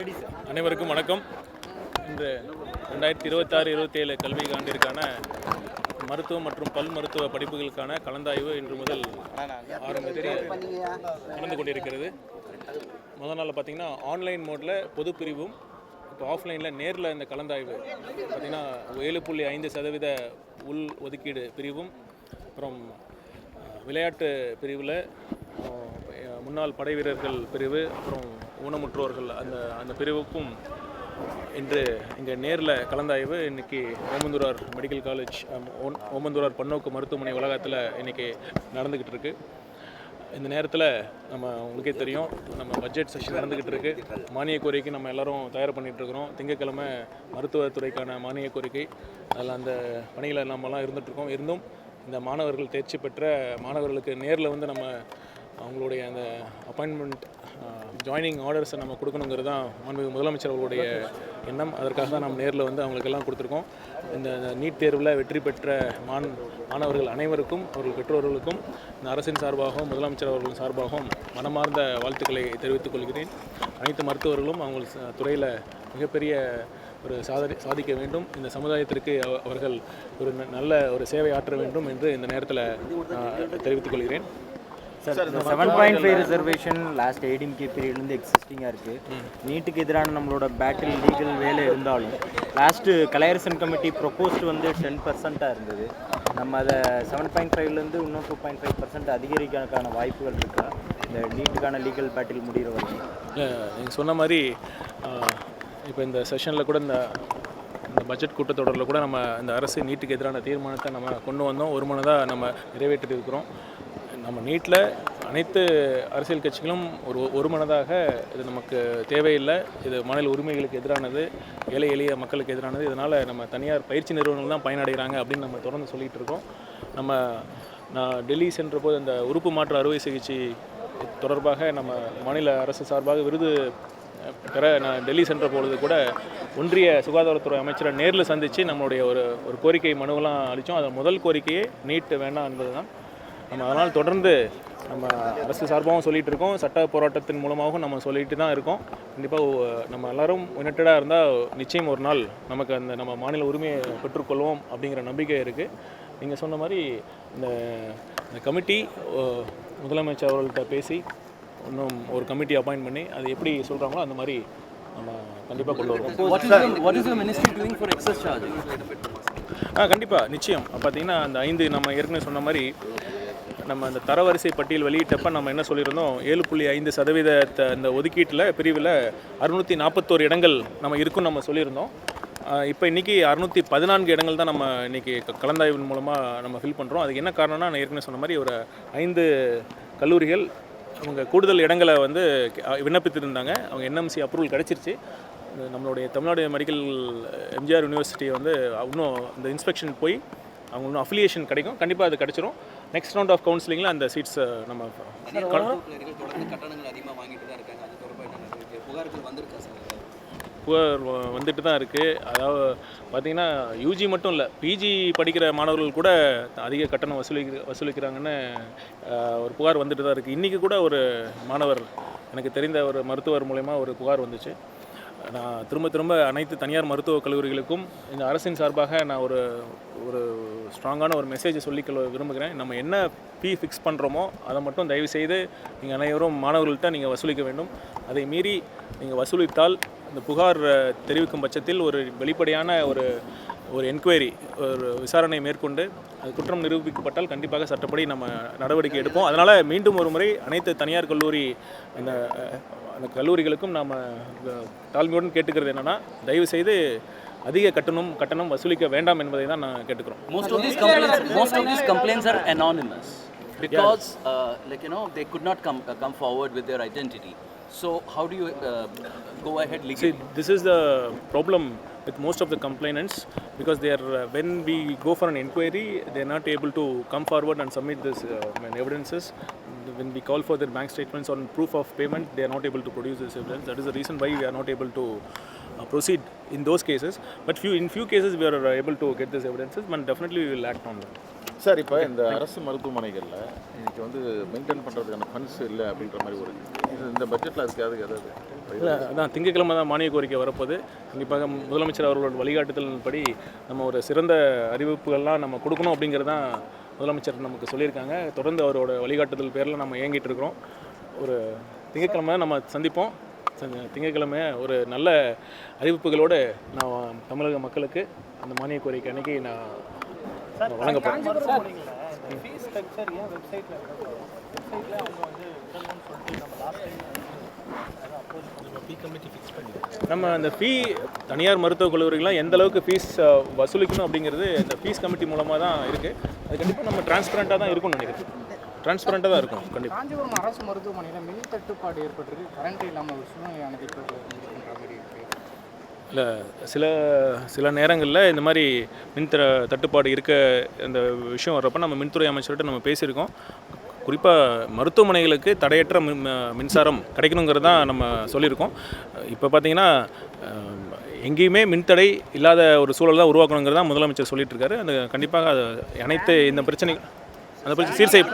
அனைவருக்கும் வணக்கம். இன்று 2026-27 கல்வி ஆண்டிற்கான மருத்துவம் மற்றும் பல் மருத்துவ படிப்புகளுக்கான கலந்தாய்வு இன்று முதல் 6 நடந்து கொண்டிருக்கிறது. முதல் நாள் பார்த்திங்கன்னா ஆன்லைன் மோடில் பொது பிரிவும், இப்போ ஆஃப்லைனில் நேரில் இந்த கலந்தாய்வு பார்த்திங்கன்னா 7.5% உள் ஒதுக்கீடு பிரிவும், அப்புறம் விளையாட்டு பிரிவில் முன்னாள் படை வீரர்கள் பிரிவு, அப்புறம் ஊனமுற்றோர்கள் அந்த பிரிவுக்கும் இன்று இங்கே நேரில் கலந்தாய்வு இன்றைக்கி ஓமந்தூரார் மெடிக்கல் காலேஜ், ஓமந்தூரார் பன்னோக்கு மருத்துவமனை வளாகத்தில் இன்றைக்கி நடந்துக்கிட்டு இருக்குது. இந்த நேரத்தில் உங்களுக்கே தெரியும், நம்ம பட்ஜெட் செஷன் நடந்துக்கிட்டு இருக்குது. மானிய கோரிக்கை நம்ம எல்லோரும் தயார் பண்ணிகிட்ருக்கிறோம். திங்கட்கிழமை மருத்துவத்துறைக்கான மானிய கோரிக்கை, அதில் அந்த பணியில் நம்மலாம் இருந்துகிட்ருக்கோம். இருந்தும் இந்த மாணவர்கள் தேர்ச்சி பெற்ற மாணவர்களுக்கு நேரில் வந்து நம்ம அவங்களுடைய அந்த அப்பாயின்மெண்ட் ஜாயினிங் ஆர்டர்ஸை நம்ம கொடுக்கணுங்கிறது தான் மாண்புமிகு முதலமைச்சர் அவர்களுடைய எண்ணம். அதற்காக தான் நம்ம நேரில் வந்து அவங்களுக்கெல்லாம் கொடுத்துருக்கோம். இந்த நீட் தேர்வில் வெற்றி பெற்ற மாணவர்கள் அனைவருக்கும், அவர்கள் பெற்றோர்களுக்கும் இந்த அரசின் சார்பாகவும் முதலமைச்சர் அவர்களின் சார்பாகவும் மனமார்ந்த வாழ்த்துக்களை தெரிவித்துக் கொள்கிறேன். அனைத்து மருத்துவர்களும் அவங்க துறையில் மிகப்பெரிய ஒரு சாதிக்க வேண்டும். இந்த சமுதாயத்திற்கு அவர்கள் ஒரு நல்ல ஒரு சேவை ஆற்ற வேண்டும் என்று இந்த நேரத்தில் தெரிவித்துக் கொள்கிறேன். சார், 7.5 ரிசர்வேஷன் லாஸ்ட் ஏடிஎம்கே பீரியட்லேருந்து எக்ஸிஸ்டிங்காக இருக்குது. நீட்டுக்கு எதிரான நம்மளோட பேட்டில் லீகல் வேலை இருந்தாலும் லாஸ்ட்டு கலையரசன் கமிட்டி ப்ரொப்போஸ்ட் வந்து 10% இருந்தது. நம்ம அதை 7.5லேருந்து இன்னும் 2.5% அதிகரிக்கான வாய்ப்புகள் இருக்கா இந்த நீட்டுக்கான லீகல் பேட்டில் முடிகிற வரைக்கும்? நீங்கள் சொன்ன மாதிரி இப்போ இந்த செஷனில் கூட இந்த பட்ஜெட் கூட்டத்தொடரில் கூட நம்ம இந்த அரசு நீட்டுக்கு எதிரான தீர்மானத்தை நம்ம கொண்டு வந்தோம். ஒரு மனதாக நம்ம நிறைவேற்றி இருக்கிறோம். நம்ம நீட்டில் அனைத்து அரசியல் கட்சிகளும் ஒரு மனதாக இது நமக்கு தேவையில்லை, இது மாநில உரிமைகளுக்கு எதிரானது, ஏழை எளிய மக்களுக்கு எதிரானது, இதனால் நம்ம தனியார் பயிற்சி நிறுவனங்கள் தான் பயனடைகிறாங்க அப்படின்னு நம்ம தொடர்ந்து சொல்லிகிட்டு இருக்கோம். நான் டெல்லி சென்ற போது அந்த உறுப்பு மாற்று அறுவை சிகிச்சை தொடர்பாக நம்ம மாநில அரசு சார்பாக விருது பெற நான் டெல்லி சென்ற பொழுது கூட ஒன்றிய சுகாதாரத்துறை அமைச்சரை நேரில் சந்தித்து நம்மளுடைய ஒரு கோரிக்கை மனுவெல்லாம் அளித்தோம். அதில் முதல் கோரிக்கையே நீட் வேண்டாம் என்பது தான். நம்ம அதனால் தொடர்ந்து நம்ம அரசு சார்பாகவும் சொல்லிகிட்டு இருக்கோம், சட்ட போராட்டத்தின் மூலமாகவும் நம்ம சொல்லிட்டு தான் இருக்கோம். கண்டிப்பாக நம்ம எல்லோரும் யுனைட்டடாக இருந்தால் நிச்சயம் ஒரு நாள் நமக்கு நம்ம மாநில உரிமையை பெற்றுக்கொள்வோம் அப்படிங்கிற நம்பிக்கை இருக்குது. நீங்கள் சொன்ன மாதிரி இந்த கமிட்டி முதலமைச்சர் அவர்கள்ட்ட பேசி இன்னும் ஒரு கமிட்டி அப்பாயின்ட் பண்ணி அது எப்படி சொல்கிறாங்களோ அந்த மாதிரி நம்ம கண்டிப்பாக கொண்டு வருவோம். கண்டிப்பாக நிச்சயம். பார்த்திங்கன்னா அந்த 5 நம்ம ஏற்கனவே சொன்ன மாதிரி நம்ம அந்த தரவரிசை பட்டியல் வெளியிட்டப்போ நம்ம என்ன சொல்லியிருந்தோம், 7.5% அந்த ஒதுக்கீட்டில் பிரிவில் 641 இடங்கள் நம்ம இருக்குன்னு நம்ம சொல்லியிருந்தோம். இப்போ இன்றைக்கி 614 இடங்கள் தான் நம்ம இன்றைக்கி கலந்தாய்வின் மூலமாக நம்ம ஃபில் பண்ணுறோம். அதுக்கு என்ன காரணம்னா, நான் ஏற்கனவே சொன்ன மாதிரி ஒரு 5 கல்லூரிகள் அவங்க கூடுதல் இடங்களை வந்து விண்ணப்பித்திருந்தாங்க. அவங்க என்எம்சி அப்ரூவல் கிடச்சிருச்சு. நம்மளுடைய தமிழ்நாடு மெடிக்கல் எம்ஜிஆர் யூனிவர்சிட்டி வந்து இன்னும் இந்த இன்ஸ்பெக்ஷன் போய் அவங்க இன்னும் அஃபிலியேஷன் கிடைக்கும். கண்டிப்பாக அது கிடச்சிரும். நெக்ஸ்ட் ரவுண்ட் ஆஃப் கவுன்சிலிங்கில் அந்த சீட்ஸ் நம்ம புகார் வந்துட்டு தான் இருக்குது. அதாவது பார்த்திங்கன்னா யூஜி மட்டும் இல்லை, பிஜி படிக்கிற மாணவர்கள் கூட அதிக கட்டணம் வசூலிக்கிறாங்கன்னு ஒரு புகார் வந்துட்டு தான் இருக்குது. இன்றைக்கி கூட ஒரு மாணவர், எனக்கு தெரிந்த ஒரு மருத்துவர் மூலமா ஒரு புகார் வந்துச்சு. நான் திரும்ப அனைத்து தனியார் மருத்துவக் கல்லூரிகளுக்கும் இந்த அரசின் சார்பாக நான் ஒரு ஸ்ட்ராங்கான ஒரு மெசேஜை சொல்லிக்கொள்ள விரும்புகிறேன். நம்ம என்ன ஃபீ ஃபிக்ஸ் பண்ணுறோமோ அதை மட்டும் தயவுசெய்து நீங்கள் அனைவரும் மாணவர்கள்ட்ட நீங்கள் வசூலிக்க வேண்டும். அதை மீறி நீங்கள் வசூலித்தால் இந்த புகார் தெரிவிக்கும் பட்சத்தில் ஒரு வெளிப்படையான ஒரு என்கொயரி, ஒரு விசாரணை மேற்கொண்டு அது குற்றம் நிரூபிக்கப்பட்டால் கண்டிப்பாக சட்டப்படி நம்ம நடவடிக்கை எடுப்போம். அதனால் மீண்டும் ஒரு முறை அனைத்து தனியார் கல்லூரி அந்த கல்லூரிகளுக்கும் நாம் தாழ்மையுடன் கேட்டுக்கிறது என்னென்னா, தயவுசெய்து அதிக கட்டணம் வசூலிக்க வேண்டாம் என்பதை தான் நான் கேட்டுக்கிறோம். Most of these complaints are anonymous because they could not come forward with their identity. So how do you go ahead legally? See, this is the problem with most of the complainants, because they are when we go for an inquiry, they are not able to come forward and submit this evidences. When we call for their bank statements on proof of payment, they are not able to produce this evidence. That is the reason why we are not able to proceed in those cases. But in few cases we are able to get this evidences, and definitely we will act on them. Sir, இப்போ இந்த அரசு மருத்துவமனைகளில் இன்றைக்கி maintain பண்ணுறதுக்கான funds இல்லை அப்படின்ற மாதிரி ஒரு இந்த பட்ஜெட்டில் அதுக்கு எதாவது இல்லை அதான் திங்கட்கிழமை தான் மானிய கோரிக்கை வரப்போது. கண்டிப்பாக முதலமைச்சர் அவர்களோட வழிகாட்டுதலின்படி நம்ம ஒரு சிறந்த அறிவிப்புகள்லாம் நம்ம கொடுக்கணும் அப்படிங்கிறது தான் முதலமைச்சர் நமக்கு சொல்லியிருக்காங்க. தொடர்ந்து அவரோட வழிகாட்டுதல் பேரில் நம்ம இயங்கிட்டு இருக்கிறோம். ஒரு திங்கட்கிழமை நம்ம சந்திப்போம். திங்கட்கிழமை ஒரு நல்ல அறிவிப்புகளோடு நான் தமிழக மக்களுக்கு அந்த மானிய கோரிக்கை அன்னைக்கு நான் வழங்கப்போம். நம்ம அந்த ஃபீ தனியார் மருத்துவக் கல்லூரிகள்லாம் எந்த அளவுக்கு ஃபீஸ் வசூலிக்கணும் அப்படிங்கிறது இந்த ஃபீஸ் கமிட்டி மூலமாக தான் இருக்குது. அது கண்டிப்பாக நம்ம டிரான்ஸ்பரண்ட்டாக தான் இருக்கும்னு நினைக்கிறேன். டிரான்ஸ்பரண்ட்டாக தான் இருக்கும் கண்டிப்பாக. காஞ்சிபுரம் அரசு மருத்துவமனையில் மின் தட்டுப்பாடு ஏற்பட்டிருக்கு. கரண்ட் இல்லாமல் ஒரு சூழ்நிலையானது இப்போ இருக்குன்ற மாதிரி இருக்குது. இல்லை சில நேரங்களில் இந்த மாதிரி தட்டுப்பாடு இருக்க இந்த விஷயம் வர்றப்போ நம்ம மின்துறை அமைச்சர்கிட்ட நம்ம பேசியிருக்கோம். குறிப்பாக மருத்துவமனைகளுக்கு தடையற்ற மின்சாரம் கிடைக்கணுங்கிறது தான் நம்ம சொல்லியிருக்கோம். இப்போ பார்த்திங்கன்னா எங்கேயுமே மின்தடை இல்லாத ஒரு சூழல் தான் உருவாக்கணுங்கிறது தான் முதலமைச்சர் சொல்லிட்டு இருக்காரு. அந்த கண்டிப்பாக அது அனைத்து இந்த பிரச்சனை அந்த பிரச்சனை சீர் செய்ய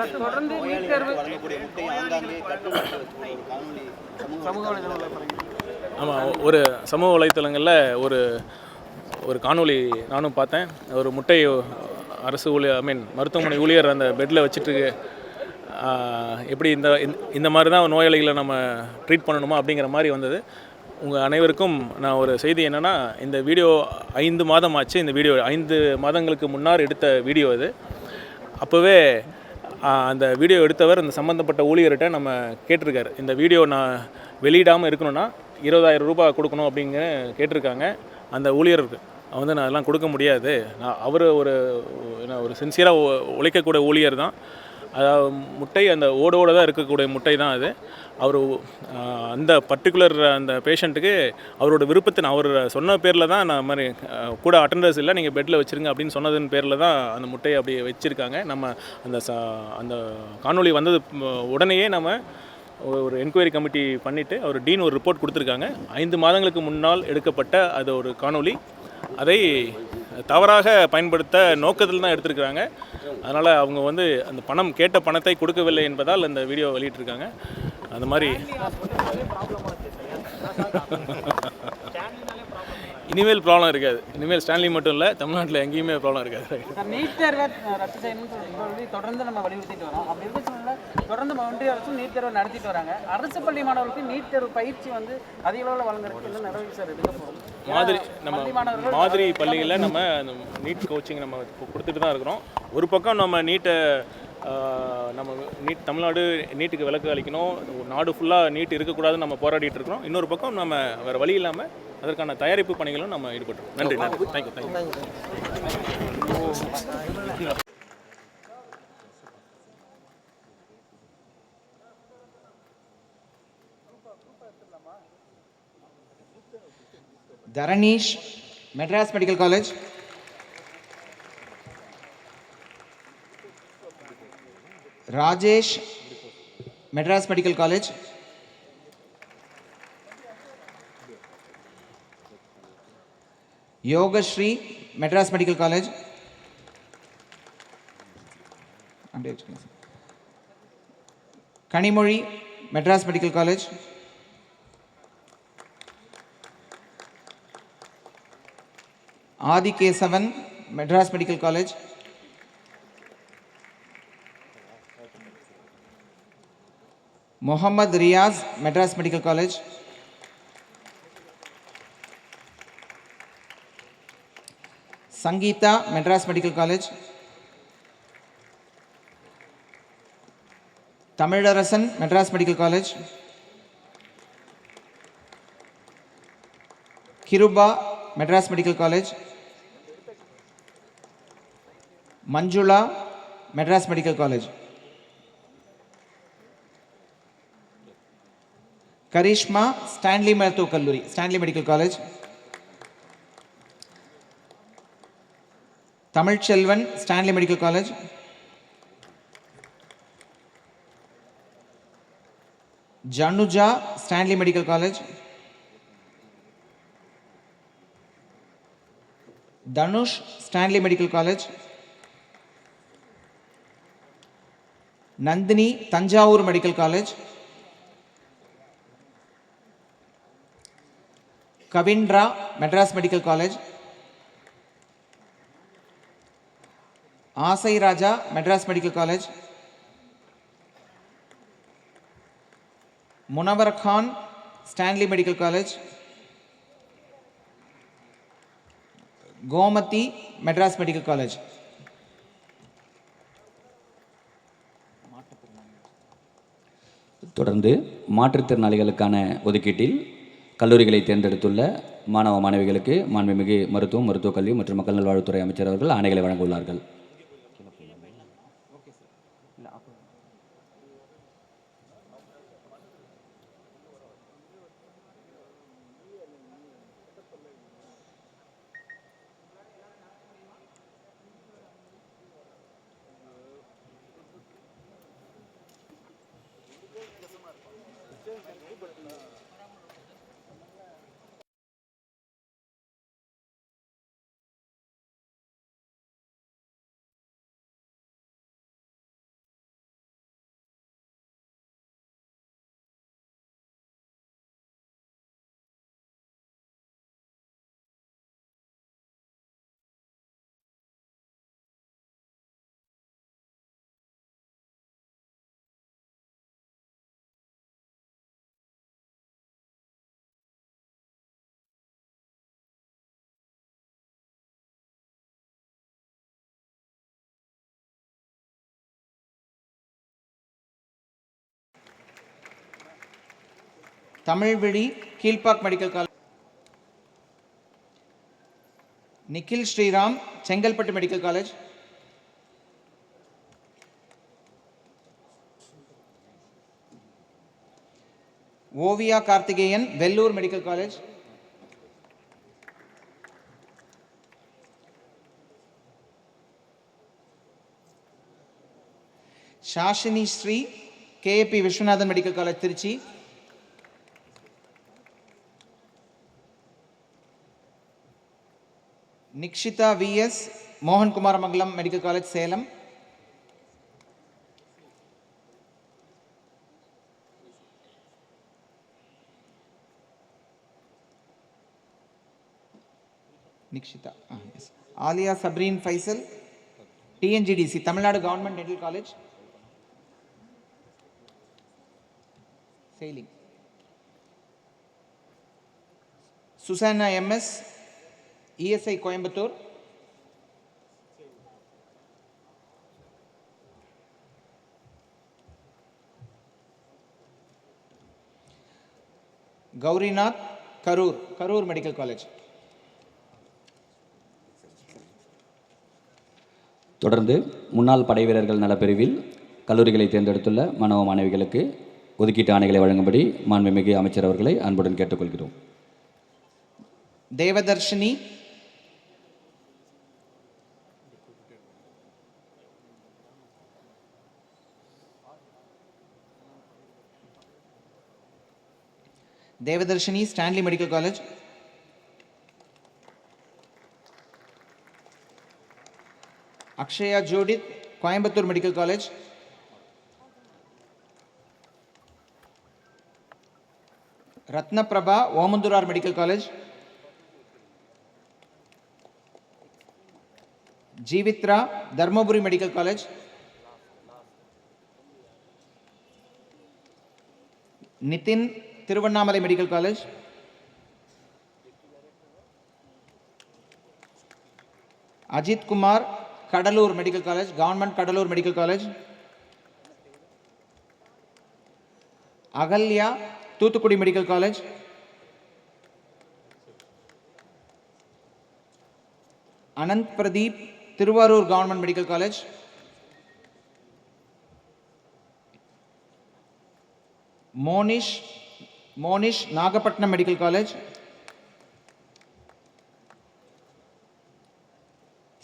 ஆமாம். ஒரு சமூக வலைத்தளங்களில் ஒரு காணொளி நானும் பார்த்தேன். ஒரு முட்டை அரசு ஊழியர் மருத்துவமனை ஊழியர் அந்த பெட்டில் வச்சுட்டு எப்படி இந்த மாதிரி தான் நோயாளிகளை நம்ம ட்ரீட் பண்ணணுமா அப்படிங்கிற மாதிரி வந்தது. உங்கள் அனைவருக்கும் நான் ஒரு செய்தி என்னென்னா, இந்த வீடியோ 5 மாதம் ஆச்சு. இந்த வீடியோ 5 மாதங்களுக்கு முன்னால் எடுத்த வீடியோ இது. அப்போவே அந்த வீடியோ எடுத்தவர் அந்த சம்மந்தப்பட்ட ஊழியர்கிட்ட நம்ம கேட்டிருக்காரு. இந்த வீடியோ நான் வெளியிடாமல் இருக்கணும்னா 20,000 ரூபாய் கொடுக்கணும் அப்படிங்கிற கேட்டிருக்காங்க. அந்த ஊழியருக்கு நான் அதெல்லாம் கொடுக்க முடியாது. அவர் ஒரு சின்சியராக உழைக்கக்கூடிய ஊழியர் தான். அதாவது முட்டை அந்த ஓடோடு தான் இருக்கக்கூடிய முட்டை தான் அது. அவர் அந்த பர்டிகுலர் அந்த பேஷண்ட்டுக்கு அவரோட விருப்பத்தின் அவர் சொன்ன பேரில் தான் நான் மாதிரி கூட அட்டெண்டர்ஸ் இல்லை, நீங்கள் பெட்டில் வச்சுருங்க அப்படின்னு சொன்னதன் பேரில் தான் அந்த முட்டையை அப்படி வச்சுருக்காங்க. நம்ம அந்த காணொளி வந்தது உடனேயே நம்ம ஒரு என்கொயரி கமிட்டி பண்ணிவிட்டு அவர் டீன் ஒரு ரிப்போர்ட் கொடுத்துருக்காங்க. 5 மாதங்களுக்கு முன்னால் எடுக்கப்பட்ட அது ஒரு காணொளி. அதை தவறாக பயன்படுத்த நோக்கத்தில் தான் எடுத்திருக்கிறாங்க. அதனால் அவங்க அந்த கேட்ட பணத்தை கொடுக்கவில்லை என்பதால் அந்த வீடியோ வெளியிட்டிருக்காங்க. அந்த மாதிரி இனிமேல் ப்ராப்ளம் இருக்காது. இனிமேல் ஸ்டான்லி மட்டும் இல்லை, தமிழ்நாட்டில் எங்கேயுமே ப்ராப்ளம் இருக்காது. நீட் தேர்வை ரத்து செய்யணும்னு தொடர்ந்து நம்ம வலியுறுத்திட்டு வரோம். அப்படி இருக்க சூழ்நிலை தொடர்ந்து ஒன்றிய அரசும் நீட் தேர்வை நடத்திட்டு வராங்க. அரசு பள்ளி மாணவர்களுக்கு நீட் தேர்வு பயிற்சி அதிக அளவில் வழங்குறதுக்கு என்ன நடவடிக்கை சார் எடுக்க போகிறோம்? மாதிரி பள்ளிகளில் நம்ம நீட் கோச்சிங் நம்ம கொடுத்துட்டு தான் இருக்கிறோம். ஒரு பக்கம் நம்ம தமிழ்நாடு நீட்டுக்கு விலக்கு அளிக்கணும், நாடு ஃபுல்லாக நீட் இருக்கக்கூடாதுன்னு நம்ம போராடிட்டு இருக்கிறோம். இன்னொரு பக்கம் நம்ம வேறு வழி இல்லாமல் அதற்கான தயாரிப்பு பணிகளும் நம்ம ஈடுபட்டுருக்கோம். நன்றி. Thank you. Dharanish, Madras Medical College. Rajesh, Madras Medical College. Yogashri, Madras Medical College. Kanimori, Madras Medical College. Adi Kesavan, Madras Medical College. Mohammad Riaz, Madras Medical College. Sangeeta, Madras Medical College. Tamilarasan, Madras Medical College. Kiruba, Madras Medical College. Manjula, Madras Medical College. Karishma, Stanley Maruthuvak Kalluri, Stanley Medical College. Tamil Chelvan, Stanley Medical College. Januja, Stanley Medical College. Danush, Stanley Medical College. Nandini, Tanjavur Medical College. Kavindra, Madras Medical College. Asai Raja, Madras Medical College. Munawar Khan, Stanley Medical College. Gomati, Madras Medical College. தொடர்ந்து மாற்றுத்திறனாளிகளுக்கான ஒதுக்கீட்டில் கல்லூரிகளை தேர்ந்தெடுத்துள்ள மாணவ மாணவிகளுக்கு மாண்புமிகு மருத்துவம், மருத்துவக் கல்வி மற்றும் மக்கள் நல்வாழ்வுத்துறை அமைச்சர் அவர்கள் ஆணைகளை வழங்க உள்ளார்கள். Tamizhvizhi, Kilpauk medical college. Nikhil Sriram, Chengalpattu medical college. Oviya Karthikeyan, Vellore medical college. Shashini Sri, KAP Viswanathan medical college, Trichy. Nikshitha VS, மோகன் Kumaramangalam medical college, Salem. Nikshitha, S. Aliya Sabreen Faisal, TNGDC, Tamil Nadu government dental college, சேலிங். Susana MS, ESI Coimbatore. Gaurinath, Karur medical college. தொடர்ந்து முன்னாள் படைவீரர்கள் நலப்பிரிவில் கல்லூரிகளை தேர்ந்தெடுத்துள்ள மாணவ மாணவிகளுக்கு ஒதுக்கீட்டு ஆணைகளை வழங்கும்படி மாண்புமிகு அமைச்சர் அவர்களை அன்புடன் கேட்டுக்கொள்கிறோம். Devadharshini, Stanley medical college. Akshaya Jodith, Coimbatore medical college. Ratnaprabha, Omandurar medical college. Jeevithra, Dharmapuri medical college. Nithin, Tiruvannamalai medical college. Ajith Kumar, Cuddalore medical college, government Cuddalore medical college. Agalya, Thoothukudi medical college. Anand Pradeep, Thiruvarur government medical college. Monish, Nagapattinam medical college.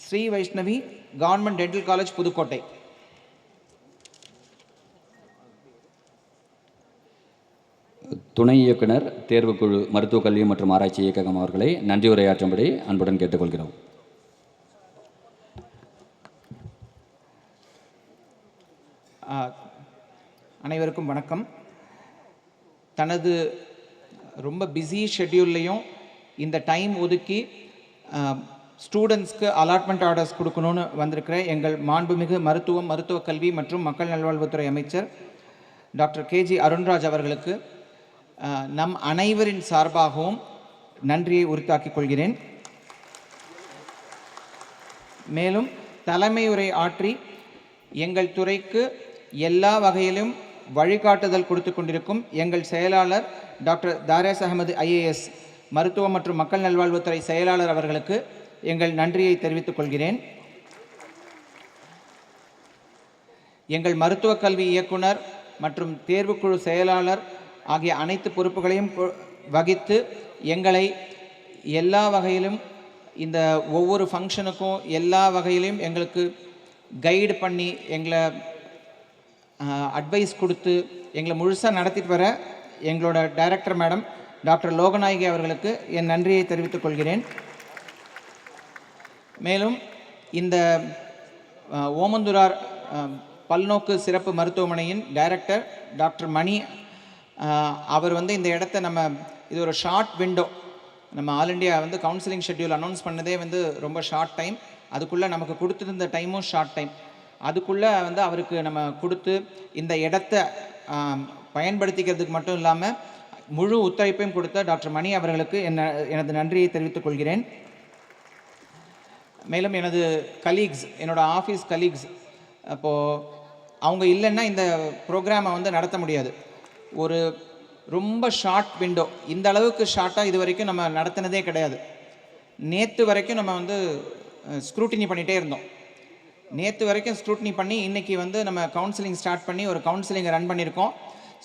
Sri Vaishnavi, government dental college, Pudukkottai. துணை இயக்குனர் தேர்வுக்குழு மருத்துவக் கல்வி மற்றும் ஆராய்ச்சி இயக்ககம் அவர்களை நன்றி உரையாற்றும்படி அன்புடன் கேட்டுக்கொள்கிறோம். அனைவருக்கும் வணக்கம். தனது ரொம்ப பிஸி ஷெட்யூல்லையும் இந்த டைம் ஒதுக்கி ஸ்டூடெண்ட்ஸ்க்கு அலாட்மெண்ட் ஆர்டர்ஸ் கொடுக்கணும்னு வந்திருக்கிற எங்கள் மாண்புமிகு மருத்துவக் கல்வி மற்றும் மக்கள் நல்வாழ்வுத்துறை அமைச்சர் டாக்டர் கேஜி அருண்ராஜ் அவர்களுக்கு நம் அனைவரின் சார்பாகவும் நன்றியை உரித்தாக்கிக் கொள்கிறேன். மேலும் தலைமையுரை ஆற்றி எங்கள் துறைக்கு எல்லா வகையிலும் வழிகாட்டுதல் கொடுத்து கொண்டிருக்கும் எங்கள் செயலாளர் டாக்டர் தாரேஸ் அகமது ஐஏஎஸ் மருத்துவம் மற்றும் மக்கள் நல்வாழ்வுத்துறை செயலாளர் அவர்களுக்கு எங்கள் நன்றியை தெரிவித்துக் கொள்கிறேன். எங்கள் மருத்துவக் கல்வி இயக்குனர் மற்றும் தேர்வுக்குழு செயலாளர் ஆகிய அனைத்து பொறுப்புகளையும் வகித்து எங்களை எல்லா வகையிலும் இந்த ஒவ்வொரு ஃபங்க்ஷனுக்கும் எல்லா வகையிலையும் எங்களுக்கு கைடு பண்ணி எங்களை அட்வைஸ் கொடுத்து எங்களை முழுசாக நடத்திட்டு வர எங்களோட டைரக்டர் மேடம் டாக்டர் லோகநாயகி அவர்களுக்கு என் நன்றியை தெரிவித்துக் கொள்கிறேன். மேலும் இந்த ஓமந்தூரார் பல்நோக்கு சிறப்பு மருத்துவமனையின் டைரக்டர் டாக்டர் மணி அவர் இந்த இடத்த இது ஒரு ஷார்ட் விண்டோ, நம்ம all India counselling schedule announce பண்ணதே ரொம்ப ஷார்ட் டைம், அதுக்குள்ளே நமக்கு கொடுத்துருந்த டைமும் ஷார்ட் டைம், அதுக்குள்ளே அவருக்கு நம்ம கொடுத்து இந்த இடத்த பயன்படுத்திக்கிறதுக்கு மட்டும் இல்லாமல் முழு ஒத்துழைப்பையும் கொடுத்த டாக்டர் மணி அவர்களுக்கு எனது நன்றியை தெரிவித்துக் கொள்கிறேன். மேலும் எனது கலீக்ஸ், என்னோடய ஆஃபீஸ் கலீக்ஸ், அப்போது அவங்க இல்லைன்னா இந்த ப்ரோக்ராமை நடத்த முடியாது. ஒரு ரொம்ப ஷார்ட் விண்டோ, இந்த அளவுக்கு ஷார்ட்டாக இது வரைக்கும் நம்ம நடத்தினதே கிடையாது. நேற்று வரைக்கும் நம்ம ஸ்க்ரூட்டினி பண்ணிகிட்டே இருந்தோம். நேற்று வரைக்கும் ஸ்க்ரூட்டினி பண்ணி இன்றைக்கி நம்ம கவுன்சிலிங் ஸ்டார்ட் பண்ணி ஒரு கவுன்சிலிங்கை ரன் பண்ணியிருக்கோம்.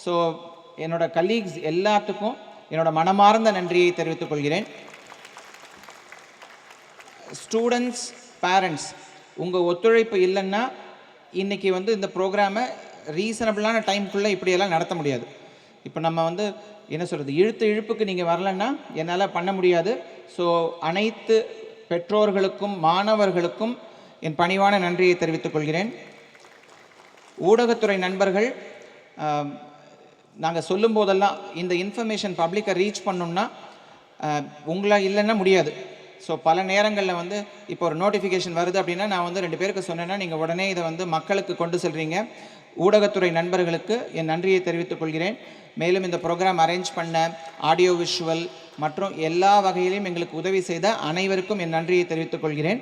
ஸோ என்னோடய கலீக்ஸ் எல்லாத்துக்கும் என்னோடய மனமார்ந்த நன்றியை தெரிவித்துக் கொள்கிறேன். ஸ்டூடெண்ட்ஸ், பேரண்ட்ஸ், உங்கள் ஒத்துழைப்பு இல்லைன்னா இன்றைக்கி இந்த ப்ரோக்ராமை ரீசனபிளான டைமுக்குள்ளே இப்படியெல்லாம் நடத்த முடியாது. இப்போ நம்ம என்ன சொல்கிறது, இழுப்புக்கு நீங்கள் வரலன்னா என்னால் பண்ண முடியாது. ஸோ அனைத்து பெற்றோர்களுக்கும் மாணவர்களுக்கும் என் பணிவான நன்றியை தெரிவித்துக் கொள்கிறேன். ஊடகத்துறை நண்பர்கள், நாங்கள் சொல்லும் போதெல்லாம் இந்த இன்ஃபர்மேஷன் பப்ளிக்கை ரீச் பண்ணணும்னா உங்களை இல்லைன்னா முடியாது. ஸோ பல நேரங்களில் இப்போ ஒரு நோட்டிஃபிகேஷன் வருது அப்படின்னா நான் 2 பேருக்கு சொன்னேன்னா நீங்கள் உடனே இதை மக்களுக்கு கொண்டு செல்கிறீங்க. ஊடகத்துறை நண்பர்களுக்கு என் நன்றியை தெரிவித்துக் கொள்கிறேன். மேலும் இந்த ப்ரோக்ராம் அரேஞ்ச் பண்ண ஆடியோ விஷுவல் மற்றும் எல்லா வகையிலையும் எங்களுக்கு உதவி செய்த அனைவருக்கும் என் நன்றியை தெரிவித்துக் கொள்கிறேன்.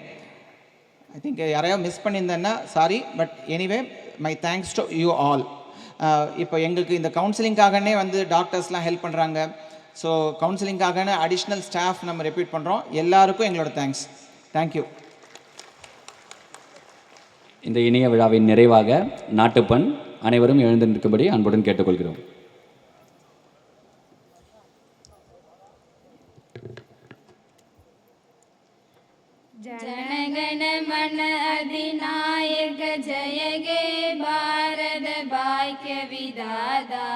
ஐ திங்க் யாரையோ மிஸ் பண்ணியிருந்தேன்னா sorry, but anyway my thanks to you all. இப்போ எங்களுக்கு இந்த கவுன்சிலிங்காகனே டாக்டர்ஸ்லாம் ஹெல்ப் பண்ணுறாங்க. ஸோ கவுன்சிலிங்காகனே அடிஷ்னல் ஸ்டாஃப் நம்ம ரெப்யூட் பண்ணுறோம். எல்லாருக்கும் எங்களோட தேங்க்ஸ். தேங்க்யூ. இந்த இனிய விழாவின் நிறைவாக நாட்டுப்பண் அனைவரும் எழுந்து நிற்கும்படி அன்புடன் கேட்டுக்கொள்கிறோம். जनगण मन अधिनायक जय गे भारत भाग्य विधाता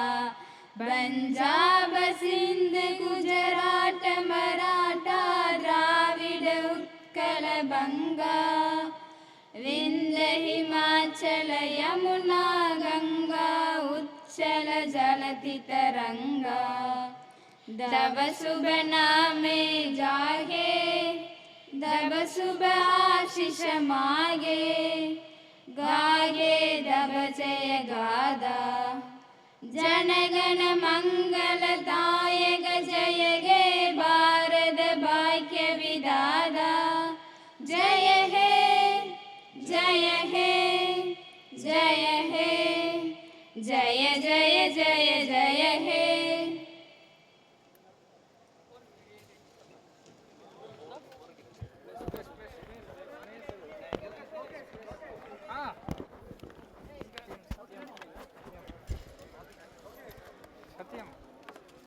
पंजाब सिंध गुजरात मराठा द्राविड उत्कल बंगा विंध्य हिमाचल यमुना गंगा उच्चल जलति तरंगा तव शुभ नामे जागे दब सुबह आशीष मागे गागे दब जय गादा जनगण मंगलदायक